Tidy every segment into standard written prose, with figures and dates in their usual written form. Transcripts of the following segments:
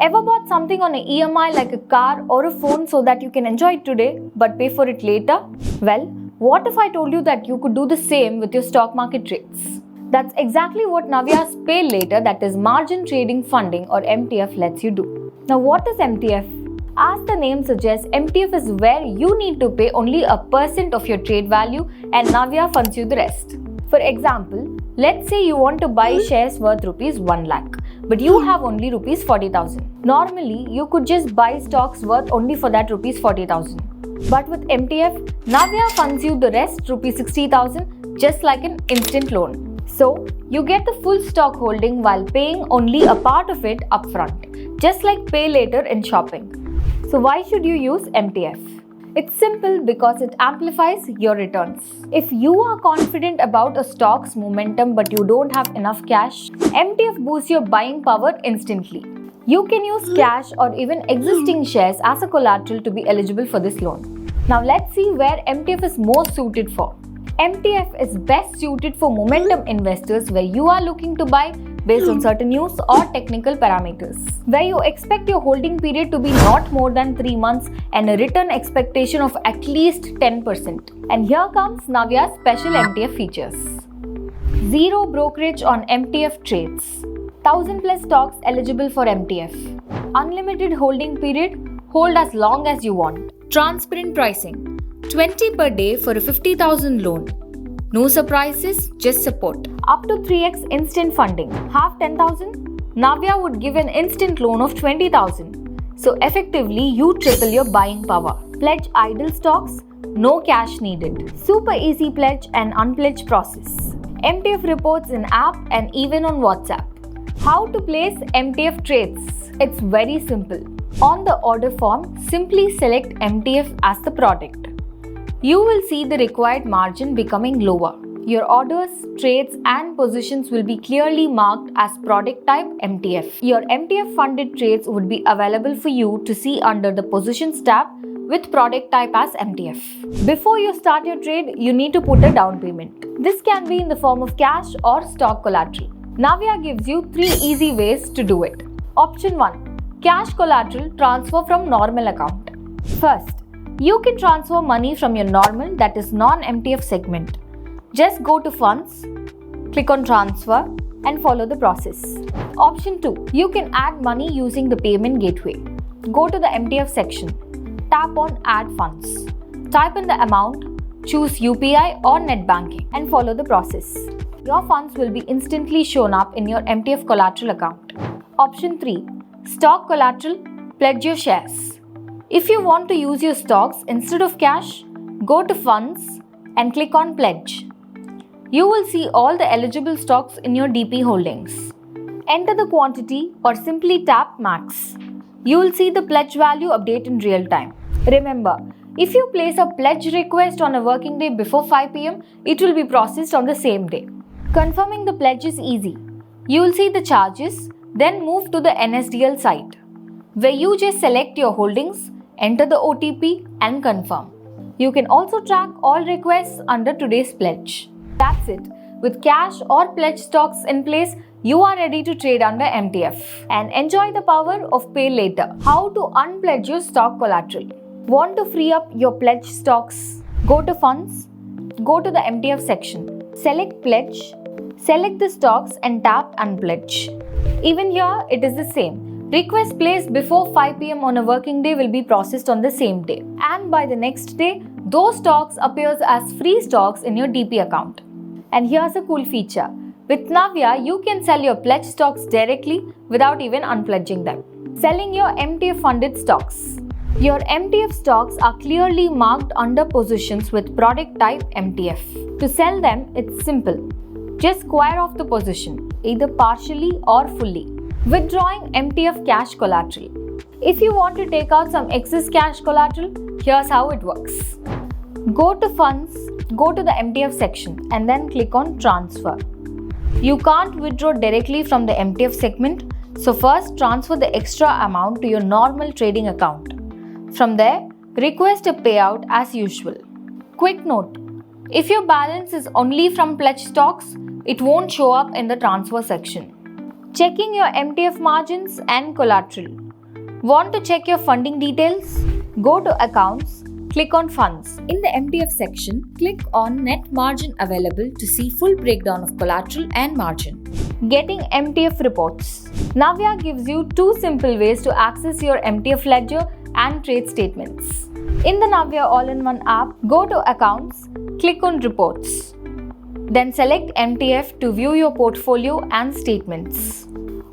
Ever bought something on an EMI like a car or a phone so that you can enjoy it today but pay for it later? Well, what if I told you that you could do the same with your stock market trades? That's exactly what Navia's Pay Later, that is Margin Trading Funding or MTF, lets you do. Now what is MTF? As the name suggests, MTF is where you need to pay only a % of your trade value and Navia funds you the rest. For example, let's say you want to buy shares worth rupees 1 lakh, but you have only rupees 40,000. Normally, you could just buy stocks worth only for that rupees 40,000. But with MTF, Navia funds you the rest rupees 60,000 just like an instant loan. So, you get the full stock holding while paying only a part of it upfront, just like Pay Later in shopping. So why should you use MTF? It's simple because it amplifies your returns. If you are confident about a stock's momentum but you don't have enough cash, MTF boosts your buying power instantly. You can use cash or even existing shares as a collateral to be eligible for this loan. Now let's see where MTF is most suited for. MTF is best suited for momentum investors where you are looking to buy based on certain news or technical parameters, where you expect your holding period to be not more than 3 months and a return expectation of at least 10%. And here comes Navia's special MTF features. Zero brokerage on MTF Trades. 1000 plus stocks eligible for MTF. Unlimited holding period, hold as long as you want. Transparent pricing. 20 per day for a 50,000 loan. No surprises, just support. Up to 3x instant funding. Half 10,000? Navia would give an instant loan of 20,000. So effectively, you triple your buying power. Pledge idle stocks? No cash needed. Super easy pledge and unpledge process. MTF Reports in app and even on WhatsApp. How to place MTF trades? It's very simple. On the order form, simply select MTF as the product. You will see the required margin becoming lower. Your orders, trades and positions will be clearly marked as product type MTF. Your MTF funded trades would be available for you to see under the positions tab with product type as MTF. Before you start your trade, you need to put a down payment. This can be in the form of cash or stock collateral. Navia gives you 3 easy ways to do it. Option 1. Cash collateral transfer from normal account. First, you can transfer money from your normal, that is non-MTF segment. Just go to Funds, click on Transfer and follow the process. Option 2. You can add money using the payment gateway. Go to the MTF section. Tap on Add Funds. Type in the amount, choose UPI or net banking and follow the process. Your funds will be instantly shown up in your MTF collateral account. Option 3. Stock collateral, pledge your shares. If you want to use your stocks instead of cash, go to Funds and click on Pledge. You will see all the eligible stocks in your DP holdings. Enter the quantity or simply tap Max. You will see the pledge value update in real time. Remember, if you place a pledge request on a working day before 5 pm, it will be processed on the same day. Confirming the pledge is easy. You will see the charges, then move to the NSDL site, where you just select your holdings, enter the OTP and confirm. You can also track all requests under today's pledge. That's it. With cash or pledge stocks in place, you are ready to trade under MTF and enjoy the power of Pay Later. How to unpledge your stock collateral? Want to free up your pledge stocks? Go to Funds, go to the MTF section, select Pledge, select the stocks and tap Unpledge. Even here, it is the same. Request placed before 5 pm on a working day will be processed on the same day. And by the next day, those stocks appears as free stocks in your DP account. And here's a cool feature. With Navia, you can sell your pledge stocks directly without even unpledging them. Selling your MTF funded stocks. Your MTF stocks are clearly marked under positions with product type MTF. To sell them, it's simple. Just square off the position, either partially or fully. Withdrawing MTF cash collateral. If you want to take out some excess cash collateral, here's how it works. Go to Funds, go to the MTF section and then click on Transfer. You can't withdraw directly from the MTF segment, so first transfer the extra amount to your normal trading account. From there, request a payout as usual. Quick note, if your balance is only from pledge stocks, it won't show up in the transfer section. Checking your MTF margins and collateral. Want to check your funding details? Go to Accounts, click on Funds. In the MTF section, click on Net Margin Available to see full breakdown of collateral and margin. Getting MTF Reports. Navia gives you two simple ways to access your MTF ledger and trade statements. In the Navia all-in-one app, go to Accounts, click on Reports. Then select MTF to view your portfolio and statements.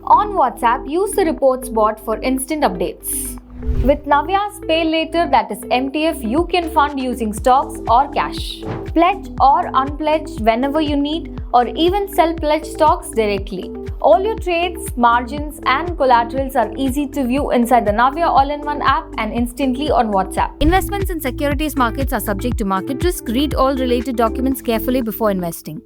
On WhatsApp, use the Reports bot for instant updates. With Navia's Pay Later, that is MTF, you can fund using stocks or cash. Pledge or unpledge whenever you need, or even sell pledge stocks directly. All your trades, margins and collaterals are easy to view inside the Navia all-in-one app and instantly on WhatsApp. Investments in securities markets are subject to market risk. Read all related documents carefully before investing.